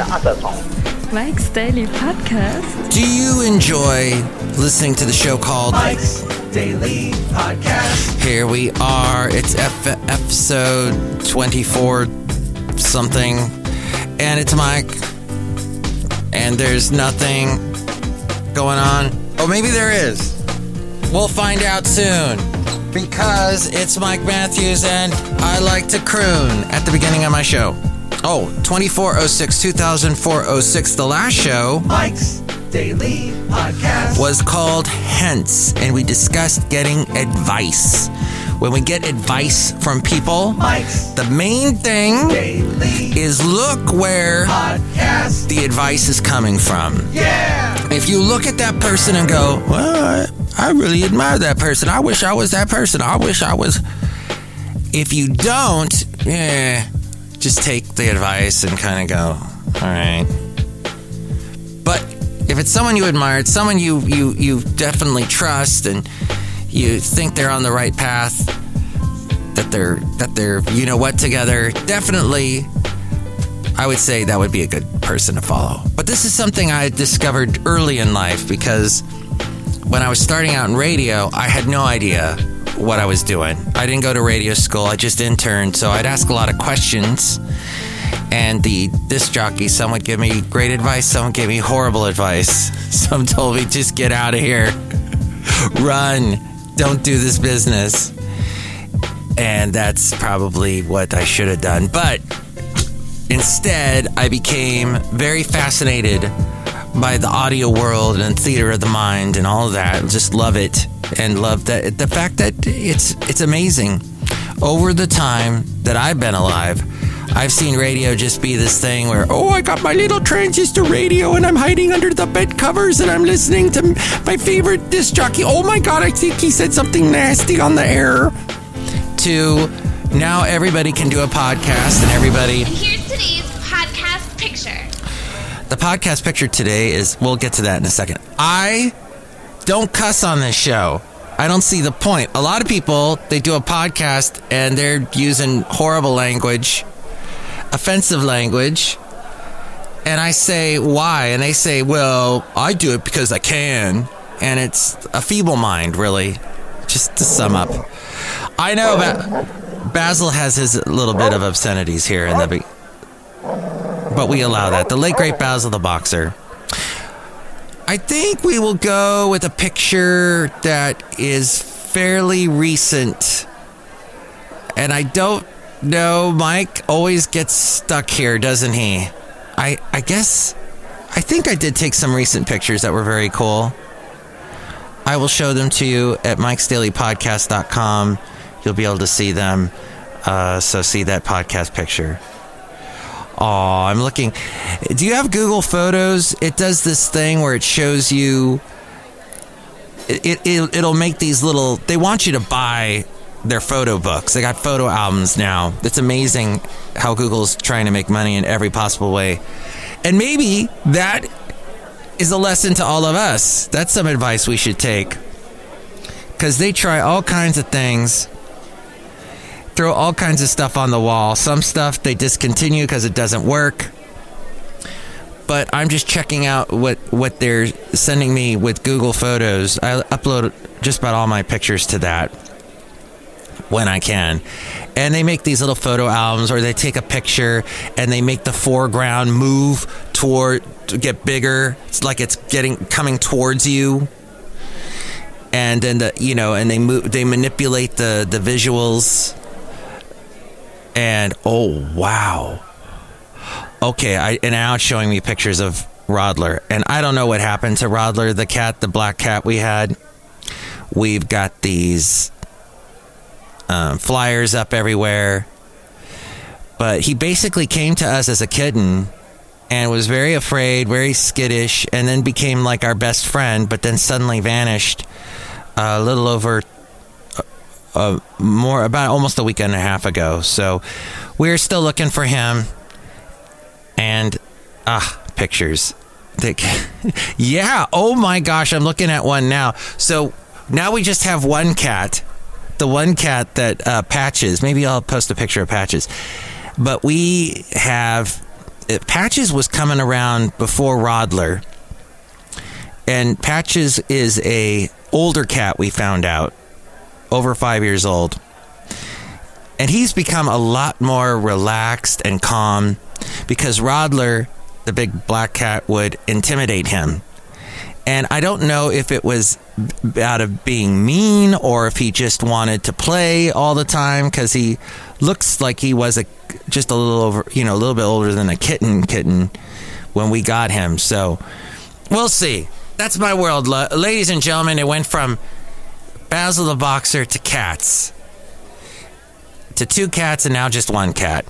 Mike's Daily Podcast. Do you enjoy listening to the show called Mike's Daily Podcast? Here we are. It's episode 24 something, and it's Mike, and there's nothing going on. Oh, maybe there is. We'll find out soon, because it's Mike Matthews, and I like to croon at the beginning of my show. Oh, 2406, 2004-06, the last show, Mike's Daily Podcast, was called Hence, and we discussed getting advice. When we get advice from people, Mike's the main thing Daily is look where Podcast, the advice is coming from. yeah! If you look at that person and go, well, I really admire that person. I wish I was that person. I wish I was. If you don't, just take the advice and kind of go, all right. But if it's someone you admire, it's someone you definitely trust, and you think they're on the right path, that they're you know what together, definitely I would say that would be a good person to follow. But this is something I discovered early in life, because when I was starting out in radio, I had no idea what I was doing. I didn't go to radio school. I just interned, so I'd ask a lot of questions. And the disc jockey, some would give me great advice, some would give me horrible advice. Some told me, just get out of here. Run. Don't do this business. And that's probably what I should have done. But instead, I became very fascinated by the audio world and theater of the mind and all of that. Just love it, and love that the fact that it's amazing. Over the time that I've been alive, I've seen radio just be this thing where, oh, I got my little transistor radio and I'm hiding under the bed covers and I'm listening to my favorite disc jockey. Oh my God, I think he said something nasty on the air. To now everybody can do a podcast, and everybody... And here's today's podcast picture. The podcast picture today is... We'll get to that in a second. I don't cuss on this show. I don't see the point. A lot of people, they do a podcast and they're using horrible language, offensive language, and I say, why? And they say, well, I do it because I can. And it's a feeble mind, really, just to sum up. I know Basil has his little bit of obscenities here in the but we allow that. The late great Basil the boxer. I think we will go with a picture that is fairly recent. And I don't know, Mike always gets stuck here, doesn't he? I think I did take some recent pictures that were very cool. I will show them to you at MikesDailyPodcast.com. You'll be able to see them. So see that podcast picture. Oh, I'm looking. Do you have Google Photos? It does this thing where it shows you. It'll make these little. They want you to buy their photo books. They got photo albums now. It's amazing how Google's trying to make money in every possible way. And maybe that is a lesson to all of us. That's some advice we should take. Because they try all kinds of things. Throw all kinds of stuff on the wall. Some stuff they discontinue because it doesn't work. But I'm just checking out what they're sending me with Google Photos. I upload just about all my pictures to that when I can. And they make these little photo albums, or they take a picture and they make the foreground move to get bigger. It's like it's coming towards you. And then they manipulate the visuals. And oh wow. Okay, and now it's showing me pictures of Rodler. And I don't know what happened to Rodler, the cat, the black cat we had. We've got these flyers up everywhere. But he basically came to us as a kitten and was very afraid, very skittish, and then became like our best friend, but then suddenly vanished a little over about almost a week and a half ago. So we're still looking for him. And pictures. Yeah, oh my gosh, I'm looking at one now. So now we just have one cat. The one cat that Patches, maybe I'll post a picture of Patches. But we have Patches was coming around before Rodler. And Patches is a older cat, we found out, over 5 years old. And he's become a lot more relaxed and calm because Rodler, the big black cat, would intimidate him. And I don't know if it was out of being mean or if he just wanted to play all the time, because he looks like he was just a little bit older than a kitten when we got him. So we'll see. That's my world, ladies and gentlemen. It went from Basil the Boxer to cats, to 2 cats, and now just 1 cat.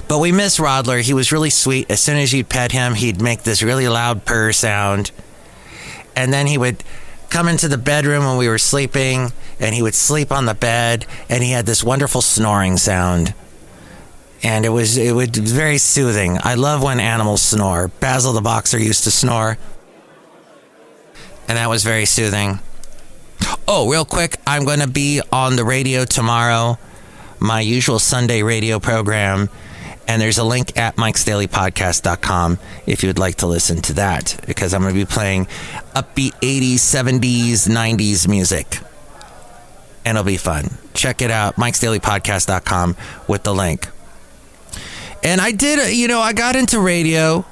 But we miss Rodler. He was really sweet. As soon as you'd pet him, he'd make this really loud purr sound. And then he would come into the bedroom when we were sleeping, and he would sleep on the bed, and he had this wonderful snoring sound. And it was very soothing. I love when animals snore. Basil the Boxer used to snore, and that was very soothing. Oh, real quick, I'm going to be on the radio tomorrow, my usual Sunday radio program, and there's a link at MikesDailyPodcast.com if you would like to listen to that, because I'm going to be playing upbeat 80s, 70s, 90s music, and it'll be fun. Check it out, MikesDailyPodcast.com with the link. And I did, I got into radio.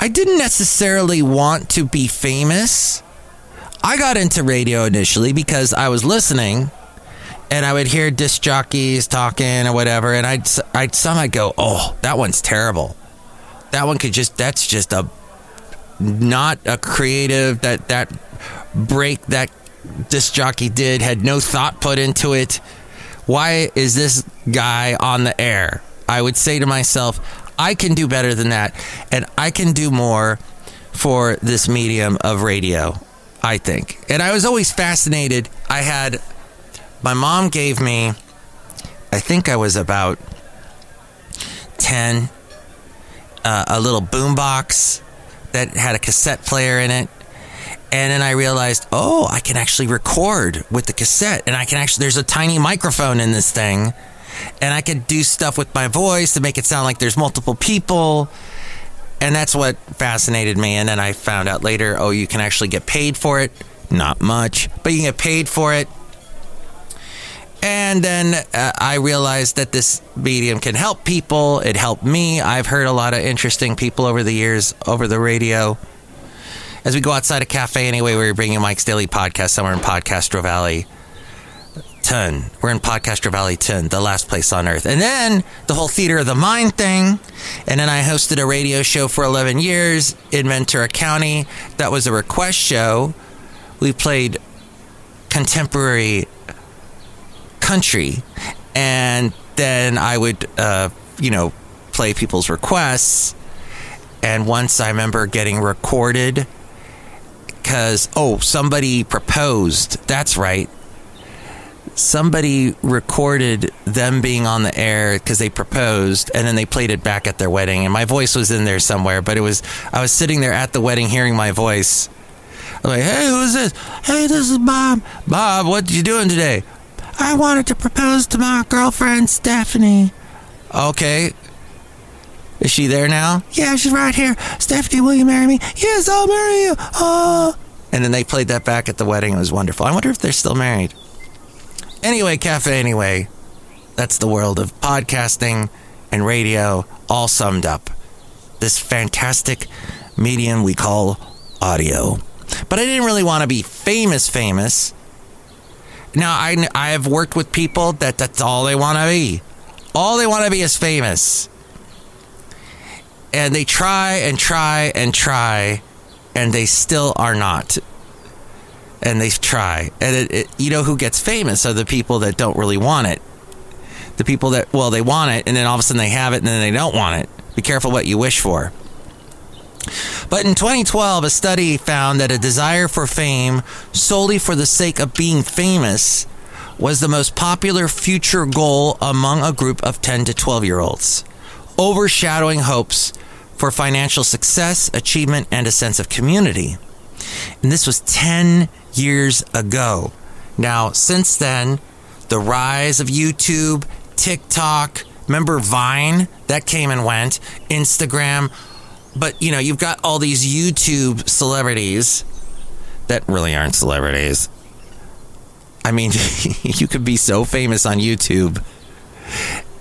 I didn't necessarily want to be famous. I got into radio initially because I was listening, and I would hear disc jockeys talking or whatever, and I'd go, oh, that one's terrible. That one that's just not a creative, that break that disc jockey did, had no thought put into it. Why is this guy on the air? I would say to myself, I can do better than that, and I can do more for this medium of radio, I think. And I was always fascinated. My mom gave me, I think I was about 10, a little boombox that had a cassette player in it. And then I realized, I can actually record with the cassette. And there's a tiny microphone in this thing. And I could do stuff with my voice to make it sound like there's multiple people. And that's what fascinated me. And then I found out later, you can actually get paid for it. Not much, but you can get paid for it. And then I realized that this medium can help people. It helped me. I've heard a lot of interesting people over the years over the radio. As we go outside a cafe anyway, we're bringing Mike's Daily Podcast somewhere in Podcastro Valley. We're in Podcastro Valley, the last place on earth. And then the whole Theater of the Mind thing. And then I hosted a radio show for 11 years in Ventura County. That was a request show. We played contemporary country, and then I would play people's requests. And once I remember getting recorded because somebody proposed. That's right, somebody recorded them being on the air because they proposed, and then they played it back at their wedding, and my voice was in there somewhere, but I was sitting there at the wedding hearing my voice. I'm like, hey, who is this? Hey, this is Bob. Bob, what you doing today? I wanted to propose to my girlfriend, Stephanie. Okay. Is she there now? Yeah, she's right here. Stephanie, will you marry me? Yes, I'll marry you. Oh. And then they played that back at the wedding. It was wonderful. I wonder if they're still married. Anyway, that's the world of podcasting and radio all summed up. This fantastic medium we call audio. But I didn't really want to be famous. Now, I have worked with people that's all they want to be. All they want to be is famous. And they try, and they still are not. And they try. And who gets famous are the people that don't really want it. The people that, they want it, and then all of a sudden they have it, and then they don't want it. Be careful what you wish for. But in 2012, a study found that a desire for fame solely for the sake of being famous was the most popular future goal among a group of 10 to 12-year-olds, overshadowing hopes for financial success, achievement, and a sense of community. And this was 10 years ago. Now, since then, the rise of YouTube, TikTok, Remember Vine? That came and went. Instagram. But, you've got all these YouTube celebrities that really aren't celebrities. I mean, you could be so famous on YouTube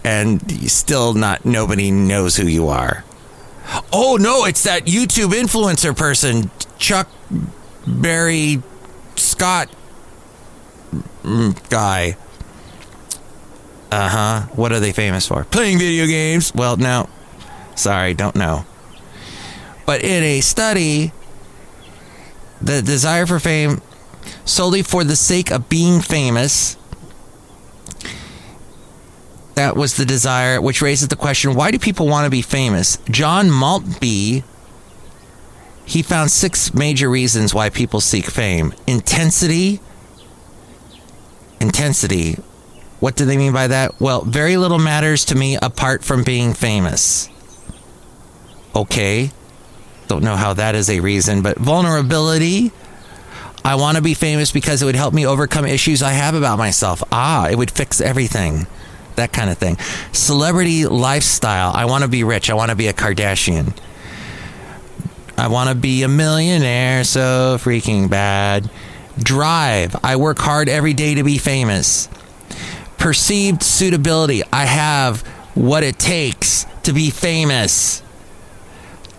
and still nobody knows who you are. Oh, no, it's that YouTube influencer person, Chuck Berry Scott guy. What are they famous for? Playing video games. Well, no. Sorry, don't know. But in a study, the desire for fame solely for the sake of being famous, that was the desire, which raises the question, why do people want to be famous? John Maltby, he found 6 major reasons why people seek fame. Intensity. What do they mean by that? Well, very little matters to me apart from being famous. Okay. Don't know how that is a reason, but vulnerability. I want to be famous because it would help me overcome issues I have about myself. It would fix everything. That kind of thing. Celebrity lifestyle. I want to be rich. I want to be a Kardashian. I want to be a millionaire so freaking bad. Drive. I work hard every day to be famous. Perceived suitability. I have what it takes to be famous.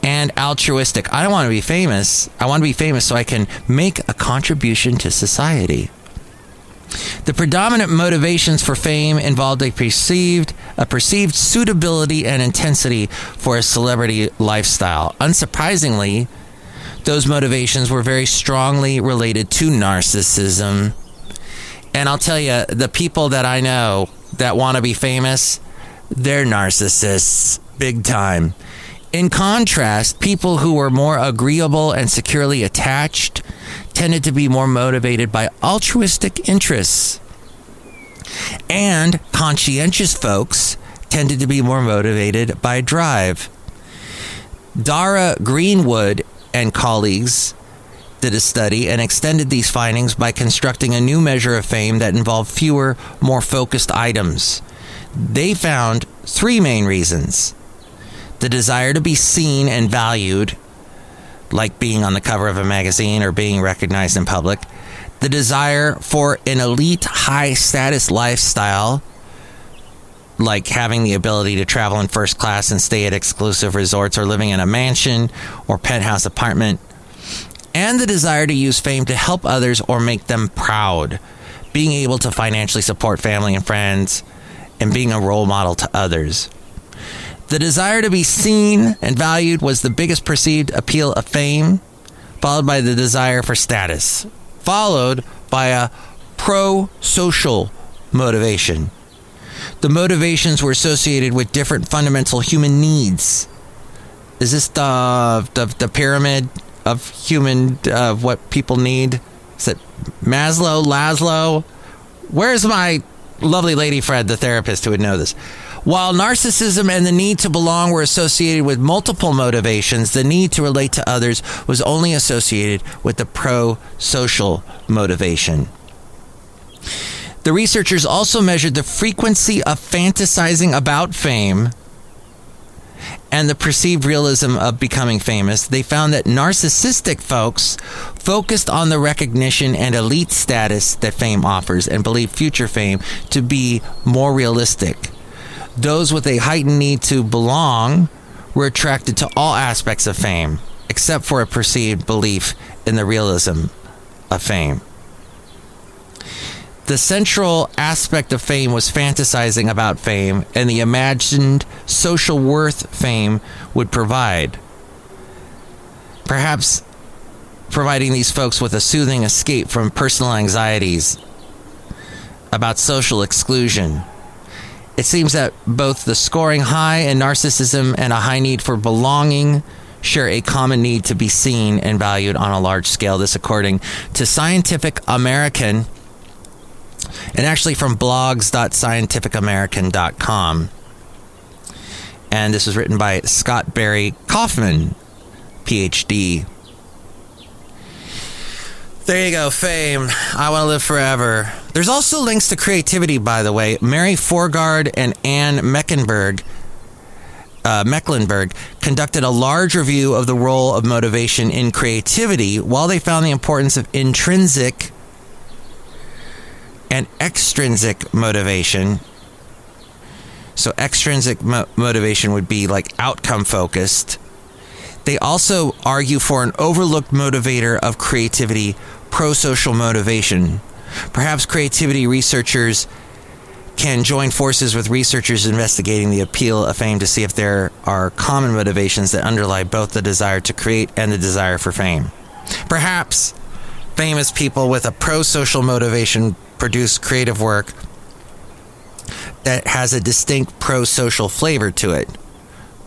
And altruistic. I don't want to be famous. I want to be famous so I can make a contribution to society. The predominant motivations for fame involved a perceived suitability and intensity for a celebrity lifestyle. Unsurprisingly, those motivations were very strongly related to narcissism. And I'll tell you, the people that I know that want to be famous, they're narcissists, big time. In contrast, people who were more agreeable and securely attached tended to be more motivated by altruistic interests. And conscientious folks tended to be more motivated by drive. Dara Greenwood and colleagues did a study and extended these findings by constructing a new measure of fame that involved fewer, more focused items. They found 3 main reasons. The desire to be seen and valued, like being on the cover of a magazine or being recognized in public. The desire for an elite, high-status lifestyle, like having the ability to travel in first class and stay at exclusive resorts or living in a mansion or penthouse apartment. And the desire to use fame to help others or make them proud, being able to financially support family and friends, and being a role model to others. The desire to be seen and valued was the biggest perceived appeal of fame, followed by the desire for status, followed by a prosocial motivation. The motivations were associated with different fundamental human needs. Is this the pyramid of human, of what people need? Is it Maslow? Where's my lovely lady Fred, the therapist, who would know this? While narcissism and the need to belong were associated with multiple motivations, the need to relate to others was only associated with the prosocial motivation. The researchers also measured the frequency of fantasizing about fame and the perceived realism of becoming famous. They found that narcissistic folks focused on the recognition and elite status that fame offers and believed future fame to be more realistic. Those with a heightened need to belong were attracted to all aspects of fame, except for a perceived belief in the realism of fame. The central aspect of fame was fantasizing about fame and the imagined social worth fame would provide. Perhaps providing these folks with a soothing escape from personal anxieties about social exclusion. It seems that both the scoring high in narcissism and a high need for belonging share a common need to be seen and valued on a large scale. This according to Scientific American, and actually from blogs.scientificamerican.com. And this was written by Scott Barry Kaufman, PhD. There you go, fame. I want to live forever. There's also links to creativity, by the way. Mary Forgard and Anne Mecklenburg conducted a large review of the role of motivation in creativity. While they found the importance of intrinsic and extrinsic motivation, so extrinsic motivation would be like outcome focused, they also argue for an overlooked motivator of creativity, prosocial motivation. Perhaps creativity researchers can join forces with researchers investigating the appeal of fame to see if there are common motivations that underlie both the desire to create and the desire for fame. Perhaps famous people with a prosocial motivation produce creative work that has a distinct prosocial flavor to it,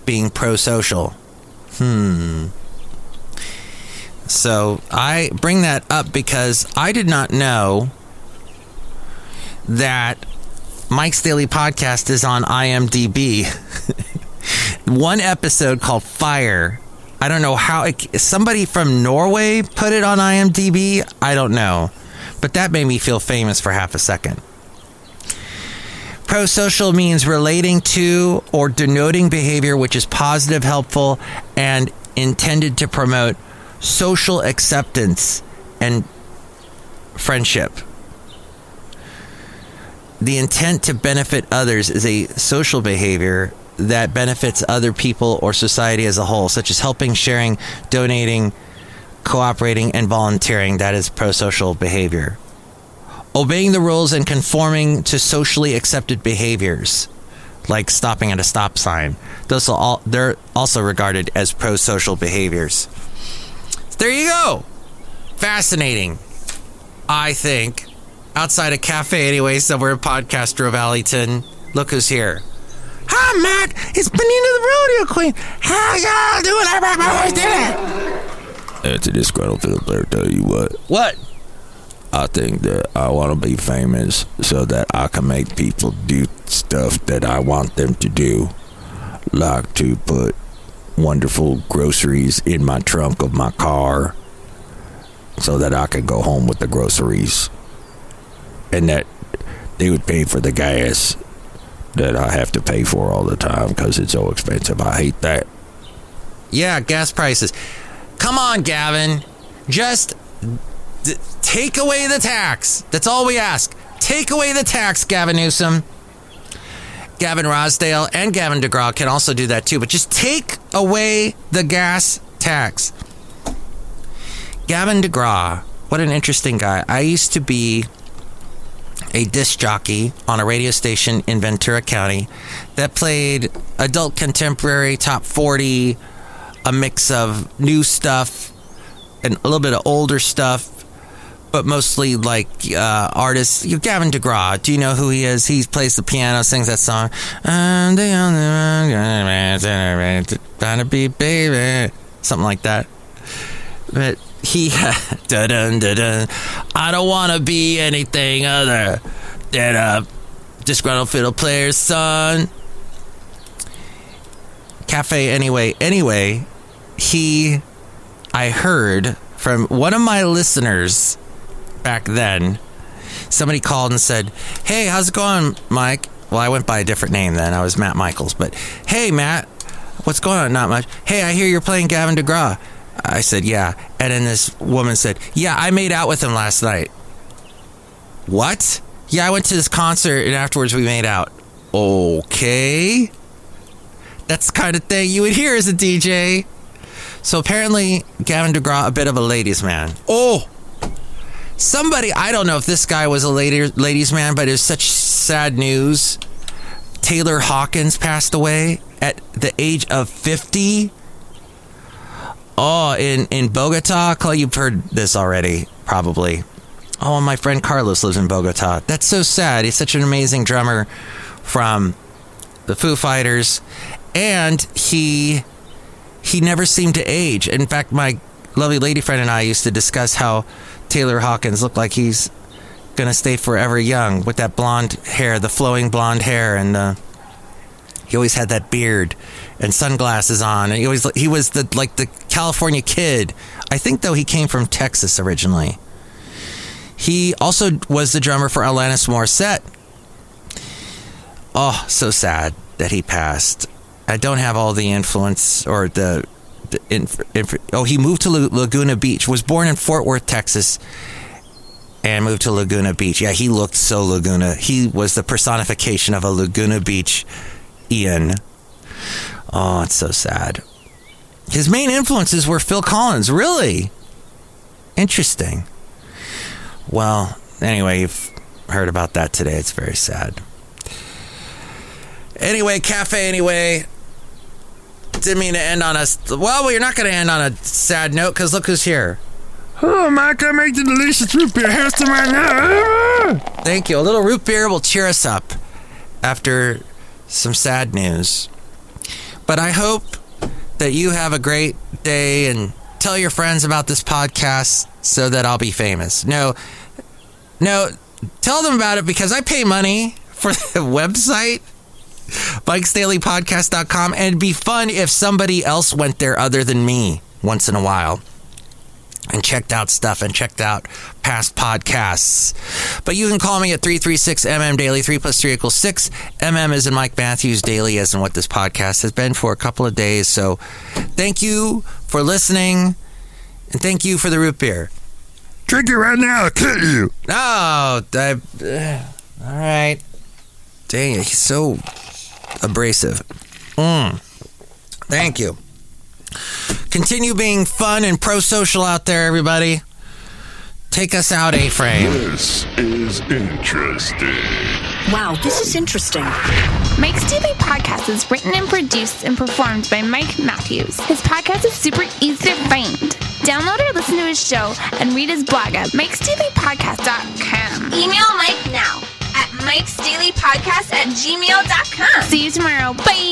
being prosocial. So I bring that up because I did not know that Mike's Daily Podcast is on IMDb. One episode called Fire. I don't know how somebody from Norway put it on IMDb. I don't know. But that made me feel famous for half a second. Prosocial means relating to or denoting behavior which is positive, helpful, and intended to promote social acceptance and friendship. The intent to benefit others is a social behavior that benefits other people or society as a whole, such as helping, sharing, donating, cooperating, and volunteering. That is prosocial behavior. Obeying the rules and conforming to socially accepted behaviors, like stopping at a stop sign. They're also regarded as prosocial behaviors. There you go. Fascinating, I think. Outside a cafe anyway, somewhere in Podcastro Valentino. Look who's here. Hi, Matt. It's Benita the Rodeo Queen. How y'all doing? I did it. It's a Disgruntled Fiddle Player, tell you what. What? I think that I want to be famous so that I can make people do stuff that I want them to do. Like to put wonderful groceries in my trunk of my car so that I could go home with the groceries. And that they would pay for the gas that I have to pay for all the time because it's so expensive. I hate that. Yeah, gas prices. Come on, Gavin. Just take away the tax. That's all we ask. Take away the tax, Gavin Newsom. Gavin Rosdale and Gavin DeGraw can also do that too, but just take away the gas tax. Gavin DeGraw, what an interesting guy. I used to be a disc jockey on a radio station in Ventura County that played adult contemporary, top 40, a mix of new stuff and a little bit of older stuff, but mostly like artists. Gavin DeGraw, do you know who he is? He plays the piano, sings that song. I'm the only one gonna be baby, something like that. But he, dun, dun, dun. I don't want to be anything other than a disgruntled fiddle player's son. Cafe, anyway, I heard from one of my listeners back then, somebody called and said, hey, how's it going, Mike? Well, I went by a different name then. I was Matt Michaels, but hey, Matt, what's going on? Not much. Hey, I hear you're playing Gavin DeGraw. I said, yeah. And then this woman said, yeah, I made out with him last night. What? Yeah, I went to this concert and afterwards we made out. Okay. That's the kind of thing you would hear as a DJ. So apparently, Gavin DeGraw, a bit of a ladies' man. Oh! Somebody, I don't know if this guy was a ladies' man, but it was such sad news. Taylor Hawkins passed away at the age of 50. Oh, in Bogota. You've heard this already, probably. Oh, my friend Carlos lives in Bogota. That's so sad. He's such an amazing drummer from the Foo Fighters. And he never seemed to age. In fact, my lovely lady friend and I used to discuss how Taylor Hawkins looked like he's going to stay forever young with that blonde hair, the flowing blonde hair, and he always had that beard and sunglasses on. And he was the California kid. I think, though, he came from Texas originally. He also was the drummer for Alanis Morissette. Oh, so sad that he passed. I don't have all the influence or he moved to Laguna Beach. Was born in Fort Worth, Texas, and moved to Laguna Beach. Yeah, he looked so Laguna. He was the personification of a Laguna Beach Ian. Oh, it's so sad. His main influences were Phil Collins. Really? Interesting. Well, anyway, you've heard about that today. It's very sad. Anyway, Cafe Anyway. Didn't mean to end on well, you're not going to end on a sad note, because look who's here. Oh, Mike, I make the delicious root beer. Here's to my now. Thank you. A little root beer will cheer us up after some sad news. But I hope that you have a great day and tell your friends about this podcast so that I'll be famous. No, tell them about it, because I pay money for the website, MikesDailyPodcast.com, and it'd be fun if somebody else went there other than me once in a while and checked out stuff and checked out past podcasts. But you can call me at 336-MM Daily. 3 + 3 = 6. MM is in Mike Matthews, Daily as in what this podcast has been for a couple of days. So thank you for listening, and thank you for the root beer. Drink it right now. I'll cut you. Oh, all right. Dang it, he's so abrasive. Thank you. Continue being fun and prosocial out there, everybody. Take us out, A-Frame. This is interesting. Wow, this is interesting. Mike's Daily Podcast is written and produced and performed by Mike Matthews. His podcast is super easy to find. Download or listen to his show and read his blog at MikesDailyPodcast.com. Email Mike now at MikesDailyPodcast@gmail.com. See you tomorrow. Bye.